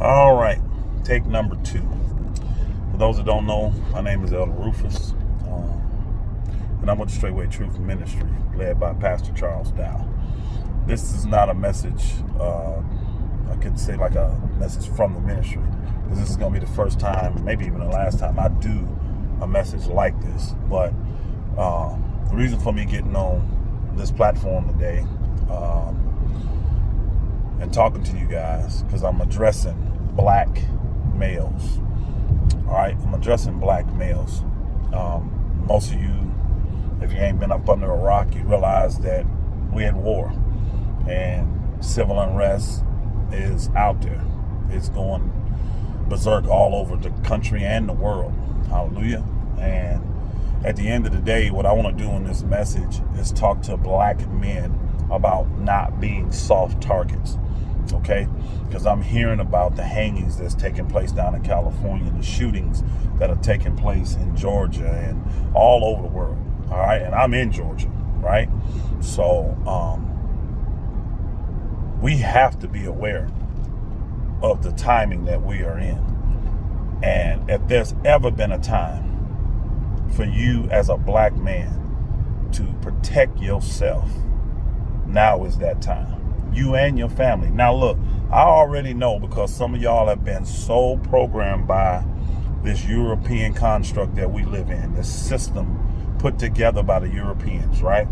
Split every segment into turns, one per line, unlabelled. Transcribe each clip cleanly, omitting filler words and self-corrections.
All right, take number 2. For those that don't know, my name is Elder Rufus, and I'm with the Straightway Truth Ministry, led by Pastor Charles Dow. This is not a message, I could say like a message from the ministry, because this is going to be the first time, maybe even the last time, I do a message like this. But the reason for me getting on this platform today and talking to you guys, because I'm addressing black males. All right, I'm addressing black males. Most of you, if you ain't been up under a rock, you realize that we're at war, and civil unrest is out there. It's going berserk all over the country and the world. Hallelujah. And at the end of the day, what I want to do in this message is talk to black men about not being soft targets. Okay, because I'm hearing about the hangings that's taking place down in California, the shootings that are taking place in Georgia and all over the world. All right, and I'm in Georgia, right? So we have to be aware of the timing that we are in. And if there's ever been a time for you as a black man to protect yourself, now is that time. You and your family. Now look, I already know, because some of y'all have been so programmed by this European construct that we live in, this system put together by the Europeans, right?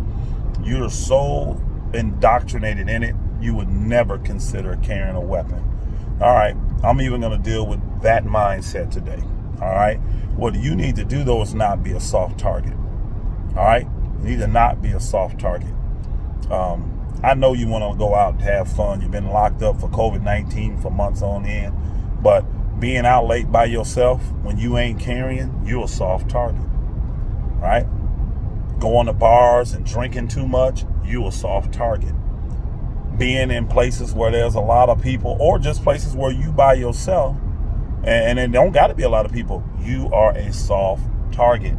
You're so indoctrinated in it, you would never consider carrying a weapon. All right, I'm even going to deal with that mindset today. All right, what you need to do though is not be a soft target. All right, you need to not be a soft target. I know you want to go out and have fun. You've been locked up for COVID-19 for months on end, but being out late by yourself when you ain't carrying, you're a soft target, right? Going to bars and drinking too much, you're a soft target. Being in places where there's a lot of people, or just places where you by yourself, and it don't got to be a lot of people, you are a soft target.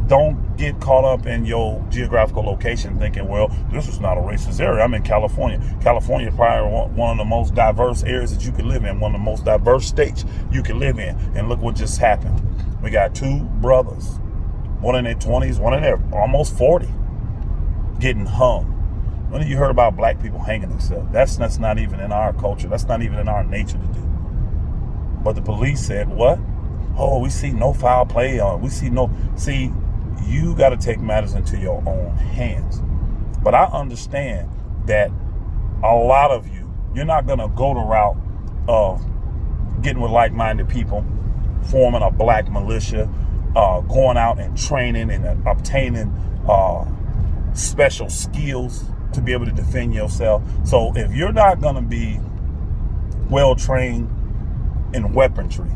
Don't get caught up in your geographical location thinking, well, this is not a racist area. I'm in California. California is probably one of the most diverse areas that you can live in, one of the most diverse states you can live in. And look what just happened. We got 2 brothers, one in their 20s, one in their almost 40, getting hung. When have you heard about black people hanging themselves? That's not even in our culture. That's not even in our nature to do. But the police said, what? Oh, we see no foul play on. See, you got to take matters into your own hands. But I understand that a lot of you're not going to go the route of getting with like-minded people, forming a black militia, going out and training and obtaining special skills to be able to defend yourself. So if you're not going to be well trained in weaponry,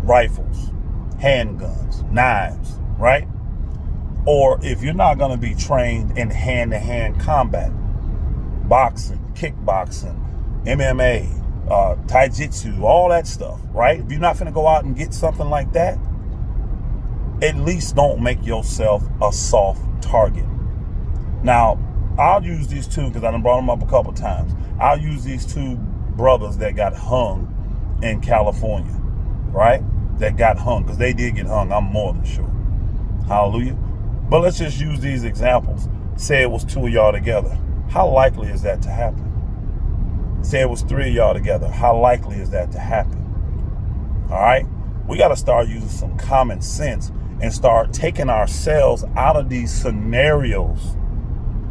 rifles, handguns, knives, right? Or if you're not going to be trained in hand-to-hand combat, boxing, kickboxing, MMA, taijutsu, all that stuff, right? If you're not going to go out and get something like that, at least don't make yourself a soft target. Now, I'll use these 2 because I done brought them up a couple times. I'll use these 2 brothers that got hung in California, right? That got hung, because they did get hung, I'm more than sure. Hallelujah. But let's just use these examples. Say it was 2 of y'all together. How likely is that to happen? Say it was 3 of y'all together. How likely is that to happen? All right? We got to start using some common sense and start taking ourselves out of these scenarios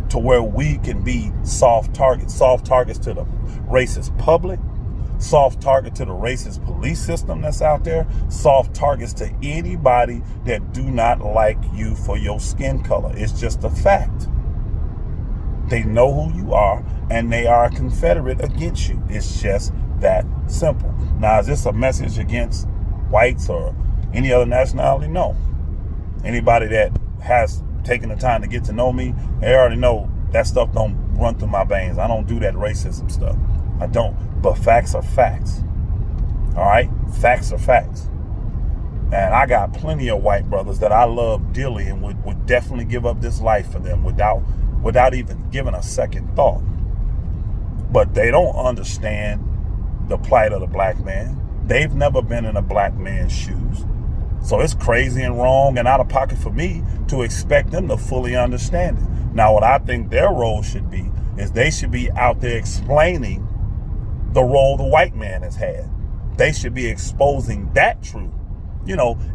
to where we can be soft targets to the racist public, soft target to the racist police system that's out there, soft targets to anybody that do not like you for your skin color. It's just a fact. They know who you are, and they are a confederate against you. It's just that simple. Now, is this a message against whites or any other nationality? No. Anybody that has taken the time to get to know me, they already know that stuff don't run through my veins. I don't do that racism stuff. I don't. But facts are facts. All right? Facts are facts. And I got plenty of white brothers that I love dearly and would definitely give up this life for them without even giving a second thought. but they don't understand the plight of the black man. They've never been in a black man's shoes. So it's crazy and wrong and out of pocket for me to expect them to fully understand it. Now, what I think their role should be is they should be out there explaining the role the white man has had. They should be exposing that truth,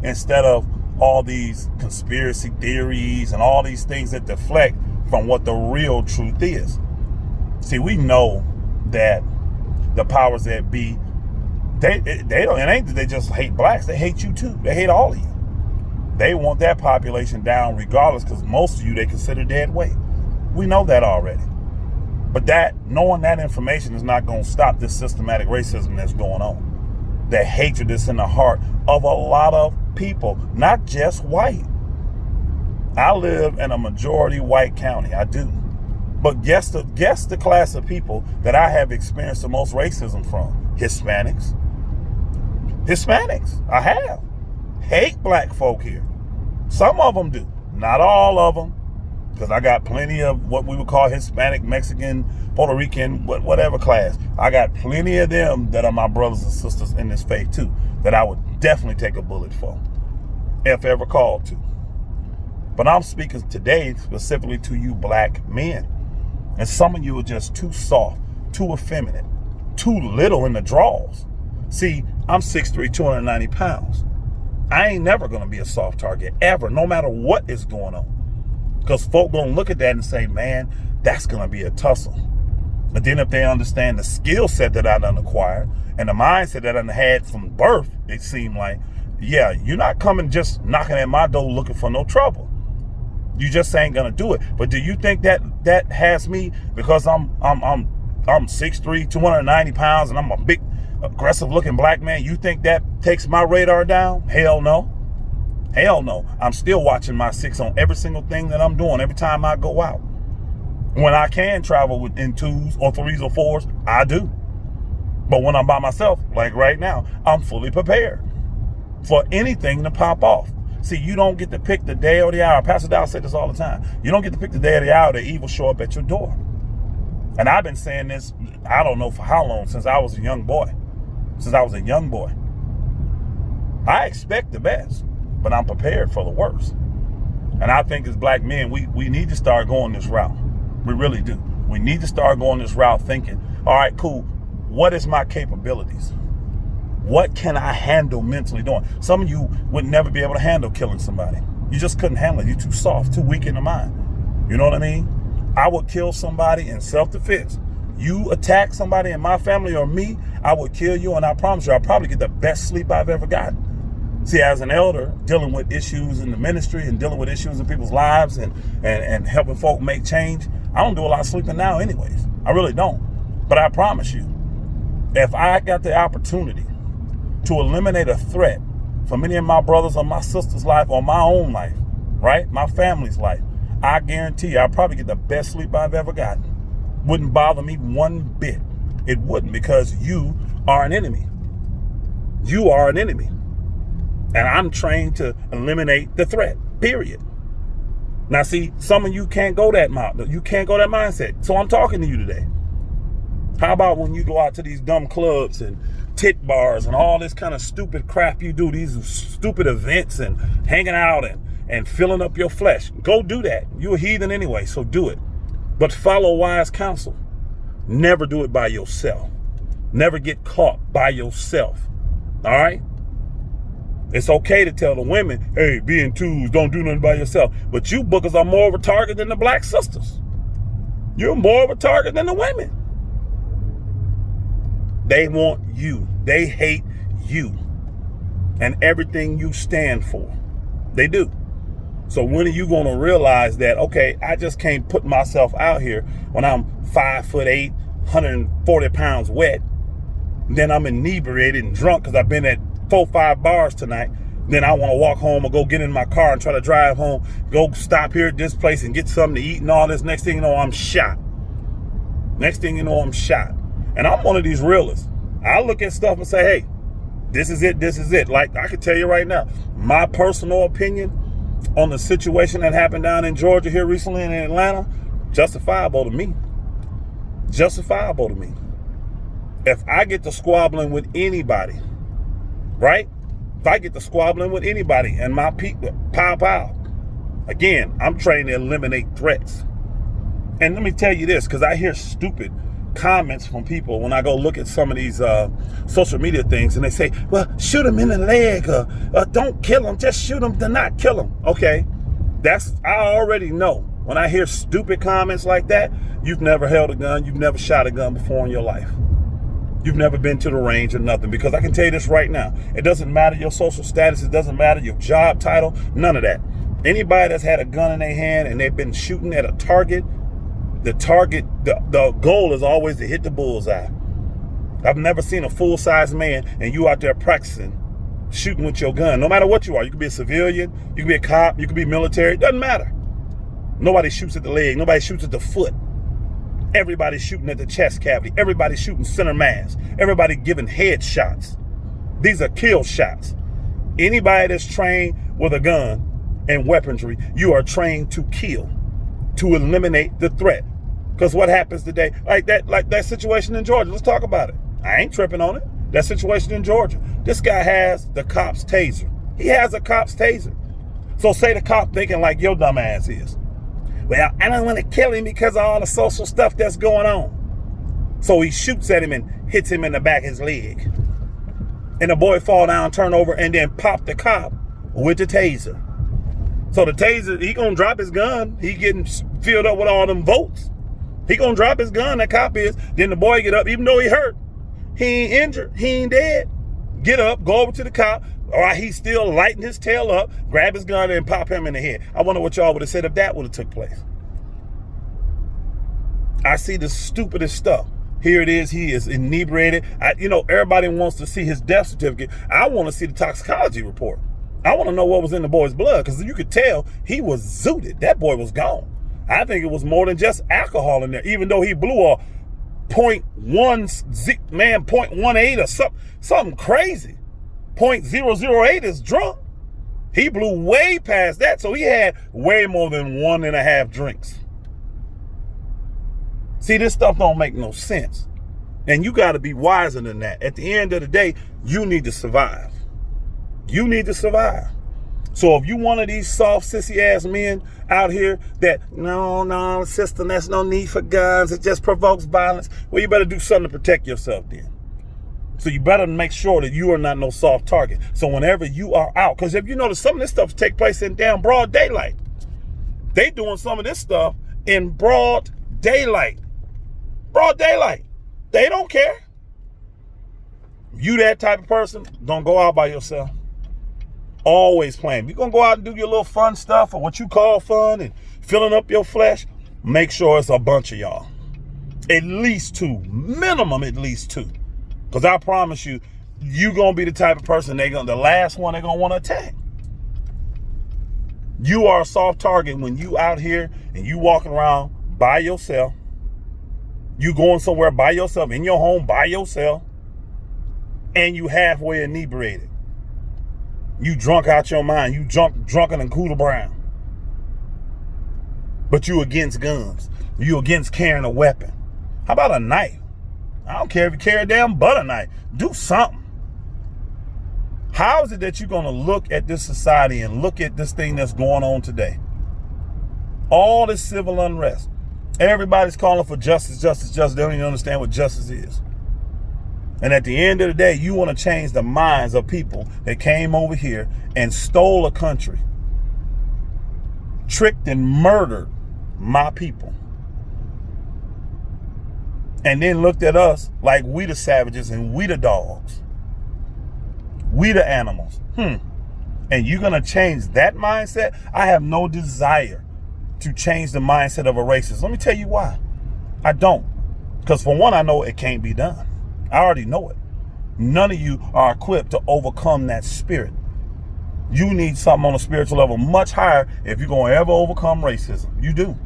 instead of all these conspiracy theories and all these things that deflect from what the real truth is. See, we know that the powers that be, they don't, it ain't that they just hate blacks, they hate you too. They hate all of you. They want that population down regardless, because most of you they consider dead weight. We know that already. But knowing that information is not going to stop this systematic racism that's going on. The hatred that's in the heart of a lot of people, not just white. I live in a majority white county. I do. But guess the class of people that I have experienced the most racism from? Hispanics. I have. Hate black folk here. Some of them do. Not all of them. Because I got plenty of what we would call Hispanic, Mexican, Puerto Rican, whatever class. I got plenty of them that are my brothers and sisters in this faith too, that I would definitely take a bullet for, if ever called to. But I'm speaking today specifically to you black men. And some of you are just too soft, too effeminate, too little in the draws. See, I'm 6'3", 290 pounds. I ain't never going to be a soft target, ever, no matter what is going on. Because folk going to look at that and say, man, that's going to be a tussle. But then if they understand the skill set that I done acquired and the mindset that I done had from birth, it seemed like, yeah, you're not coming just knocking at my door looking for no trouble. You just ain't going to do it. But do you think that has me because I'm 6'3", 290 pounds and I'm a big, aggressive looking black man? You think that takes my radar down? Hell no. Hell no. I'm still watching my six on every single thing that I'm doing every time I go out. When I can travel in 2s or 3s or 4s, I do. But when I'm by myself, like right now, I'm fully prepared for anything to pop off. See, you don't get to pick the day or the hour. Pastor Dow said this all the time. You don't get to pick the day or the hour that evil show up at your door. And I've been saying this, I don't know for how long, since I was a young boy. I expect the best, but I'm prepared for the worst. And I think as black men, we need to start going this route. We really do. We need to start going this route thinking, all right, cool. What is my capabilities? What can I handle mentally doing? Some of you would never be able to handle killing somebody. You just couldn't handle it. You're too soft, too weak in the mind. You know what I mean? I would kill somebody in self-defense. You attack somebody in my family or me, I would kill you, and I promise you, I'll probably get the best sleep I've ever gotten. See, as an elder, dealing with issues in the ministry and dealing with issues in people's lives and helping folk make change, I don't do a lot of sleeping now anyways. I really don't. But I promise you, if I got the opportunity to eliminate a threat from any of my brothers or my sister's life or my own life, right? My family's life, I guarantee you I'll probably get the best sleep I've ever gotten. Wouldn't bother me one bit. It wouldn't, because you are an enemy. You are an enemy. And I'm trained to eliminate the threat, period. Now, see, some of you can't go that mindset. So I'm talking to you today. How about when you go out to these dumb clubs and tit bars and all this kind of stupid crap you do, these stupid events and hanging out and filling up your flesh? Go do that. You're a heathen anyway, so do it. But follow wise counsel. Never do it by yourself. Never get caught by yourself. All right? It's okay to tell the women, hey, be in 2s, don't do nothing by yourself. But you bookers are more of a target than the black sisters. You're more of a target than the women. They want you. They hate you and everything you stand for. They do. So when are you going to realize that, okay, I just can't put myself out here when I'm 5'8", 140 pounds wet. Then I'm inebriated and drunk because I've been at 4-5 bars tonight. Then I want to walk home or go get in my car and try to drive home, go stop here at this place and get something to eat and all this. Next thing you know, I'm shot. And I'm one of these realists. I look at stuff and say, hey, this is it. Like, I can tell you right now, my personal opinion on the situation that happened down in Georgia here recently in Atlanta, justifiable to me. justifiable to me. If I get to squabbling with anybody, right? If I get to squabbling with anybody and my people, pow. Again, I'm trying to eliminate threats. And let me tell you this, because I hear stupid comments from people when I go look at some of these social media things, and they say, well, shoot him in the leg, or don't kill him, just shoot him to not kill him. Okay, I already know. When I hear stupid comments like that, you've never held a gun, you've never shot a gun before in your life. You've never been to the range or nothing, because I can tell you this right now. It doesn't matter your social status. It doesn't matter your job title. None of that. Anybody that's had a gun in their hand and they've been shooting at a target, the goal is always to hit the bullseye. I've never seen a full-size man and you out there practicing shooting with your gun. No matter what you are. You could be a civilian. You could be a cop. You could be military. It doesn't matter. Nobody shoots at the leg. Nobody shoots at the foot. Everybody's shooting at the chest cavity. Everybody's shooting center mass. Everybody giving headshots. These are kill shots. Anybody that's trained with a gun and weaponry, you are trained to kill, to eliminate the threat. Because what happens today, like that situation in Georgia, let's talk about it. I ain't tripping on it. That situation in Georgia. This guy has the cop's taser. He has a cop's taser. So say the cop thinking like your dumb ass is. Well, I don't want to kill him because of all the social stuff that's going on. So he shoots at him and hits him in the back of his leg. And the boy fall down, turn over, and then pop the cop with the taser. So the taser, he gonna drop his gun. He getting filled up with all them votes. He gonna drop his gun, that cop is. Then the boy get up, even though he hurt. He ain't injured, he ain't dead. Get up, go over to the cop, or he's still lighting his tail up, grab his gun and pop him in the head. I wonder what y'all would have said if that would have took place. I see the stupidest stuff. Here it is, he is inebriated. Everybody wants to see his death certificate. I want to see the toxicology report. I want to know what was in the boy's blood, because you could tell he was zooted. That boy was gone. I think it was more than just alcohol in there, even though he blew a 0.18 or something crazy. 0.008 is drunk. He blew way past that, so he had way more than 1.5 drinks. See, this stuff don't make no sense. And you got to be wiser than that. At the end of the day, you need to survive. You need to survive. So if you one of these soft, sissy-ass men out here that, no, sister, there's no need for guns, it just provokes violence, well, you better do something to protect yourself then. So you better make sure that you are not no soft target. So whenever you are out, because if you notice, some of this stuff take place in damn broad daylight. They doing some of this stuff in broad daylight. Broad daylight. They don't care. You that type of person, don't go out by yourself. Always playing. You're going to go out and do your little fun stuff, or what you call fun, and filling up your flesh. Make sure it's a bunch of y'all. At least 2. Minimum at least 2. Because I promise you, you're going to be the type of person the last one they're going to want to attack. You are a soft target when you out here and you walking around by yourself. You going somewhere by yourself, in your home by yourself, and you halfway inebriated. You drunk out your mind. You drunken and Cooter Brown. But you against guns. You against carrying a weapon. How about a knife? I don't care if you carry a damn butter knife. Do something. How is it that you're going to look at this society and look at this thing that's going on today? All this civil unrest. Everybody's calling for justice. They don't even understand what justice is. And at the end of the day, you want to change the minds of people that came over here and stole a country, tricked and murdered my people, and then looked at us like we the savages and we the dogs. We the animals. And you're going to change that mindset? I have no desire to change the mindset of a racist. Let me tell you why. I don't. Because for one, I know it can't be done. I already know it. None of you are equipped to overcome that spirit. You need something on a spiritual level much higher if you're going to ever overcome racism. You do.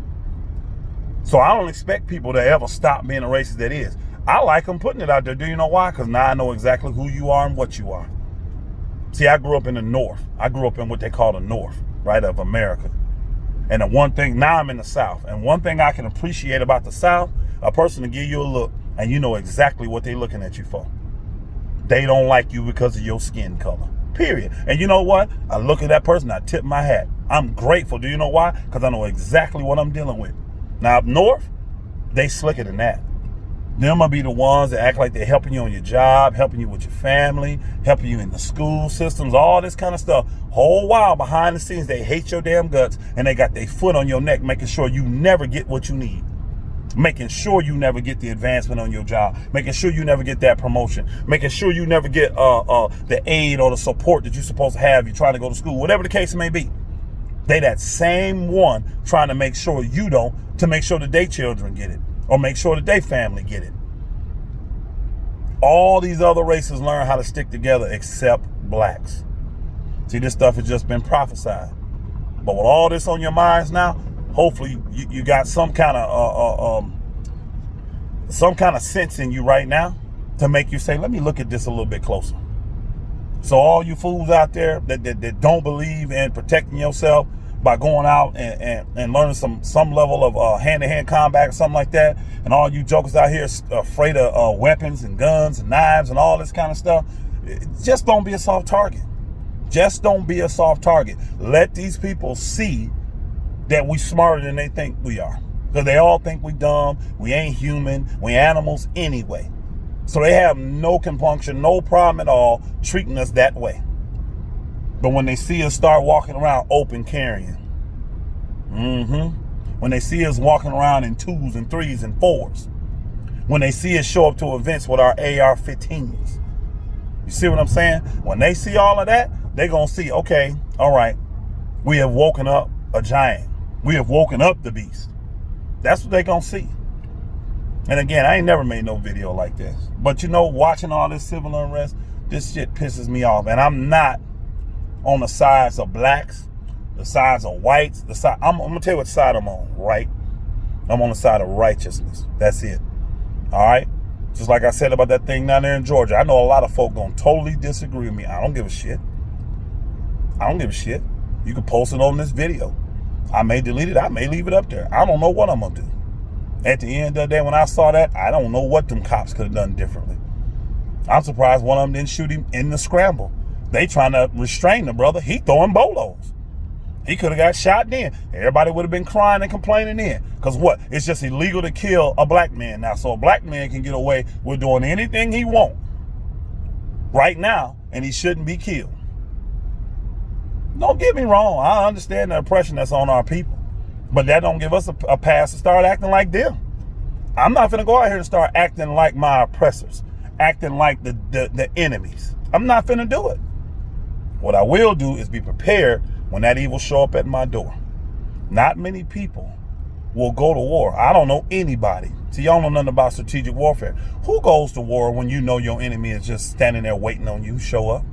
So I don't expect people to ever stop being a racist that is. I like them putting it out there. Do you know why? Because now I know exactly who you are and what you are. See, I grew up in the North. I grew up in what they call the North, right, of America. And the one thing, now I'm in the South. And one thing I can appreciate about the South, A person to give you a look and you know exactly what they're looking at you for. They don't like you because of your skin color. Period. And you know what? I look at that person, I tip my hat. I'm grateful. Do you know why? Because I know exactly what I'm dealing with. Now up north, they slicker than that. Them will be the ones that act like they're helping you on your job, helping you with your family, helping you in the school systems, all this kind of stuff. Whole while behind the scenes, they hate your damn guts and they got their foot on your neck, making sure you never get what you need. Making sure you never get the advancement on your job, making sure you never get that promotion, making sure you never get the aid or the support that you're supposed to have. You're trying to go to school, whatever the case may be. They that same one trying to make sure you don't, to make sure that their children get it or make sure that their family get it. All these other races learn how to stick together except blacks. See, this stuff has just been prophesied. But with all this on your minds now, hopefully you got some kind of sense in you right now to make you say, let me look at this a little bit closer. So all you fools out there that don't believe in protecting yourself by going out and learning some level of hand-to-hand combat or something like that, and all you jokers out here afraid of weapons and guns and knives and all this kind of stuff, just don't be a soft target. Just don't be a soft target. Let these people see that we smarter than they think we are. Because they all think we dumb, we ain't human, we animals anyway. So they have no compunction, no problem at all treating us that way. But when they see us start walking around open carrying, when they see us walking around in 2s and 3s and 4s, when they see us show up to events with our AR-15s, you see what I'm saying? When they see all of that, they're going to see, okay, all right, we have woken up a giant. We have woken up the beast. That's what they're going to see. And again, I ain't never made no video like this. But you know, watching all this civil unrest, this shit pisses me off. And I'm not on the sides of blacks, the sides of whites. I'm going to tell you what side I'm on, right? I'm on the side of righteousness. That's it. All right? Just like I said about that thing down there in Georgia. I know a lot of folk going to totally disagree with me. I don't give a shit. I don't give a shit. You can post it on this video. I may delete it. I may leave it up there. I don't know what I'm going to do. At the end of the day, when I saw that, I don't know what them cops could have done differently. I'm surprised one of them didn't shoot him in the scramble. They trying to restrain the brother. He throwing bolos. He could have got shot then. Everybody would have been crying and complaining then. Because what? It's just illegal to kill a black man now. So a black man can get away with doing anything he wants right now, and he shouldn't be killed. Don't get me wrong. I understand the oppression that's on our people. But that don't give us a pass to start acting like them. I'm not finna go out here and start acting like my oppressors, acting like the enemies. I'm not finna do it. What I will do is be prepared when that evil show up at my door. Not many people will go to war. I don't know anybody. See, y'all know nothing about strategic warfare. Who goes to war when you know your enemy is just standing there waiting on you to show up?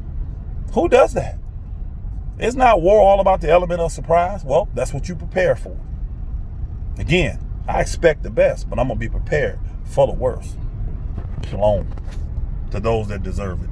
Who does that? It's not war all about the element of surprise. Well, that's what you prepare for. Again, I expect the best, but I'm going to be prepared for the worst. Shalom to those that deserve it.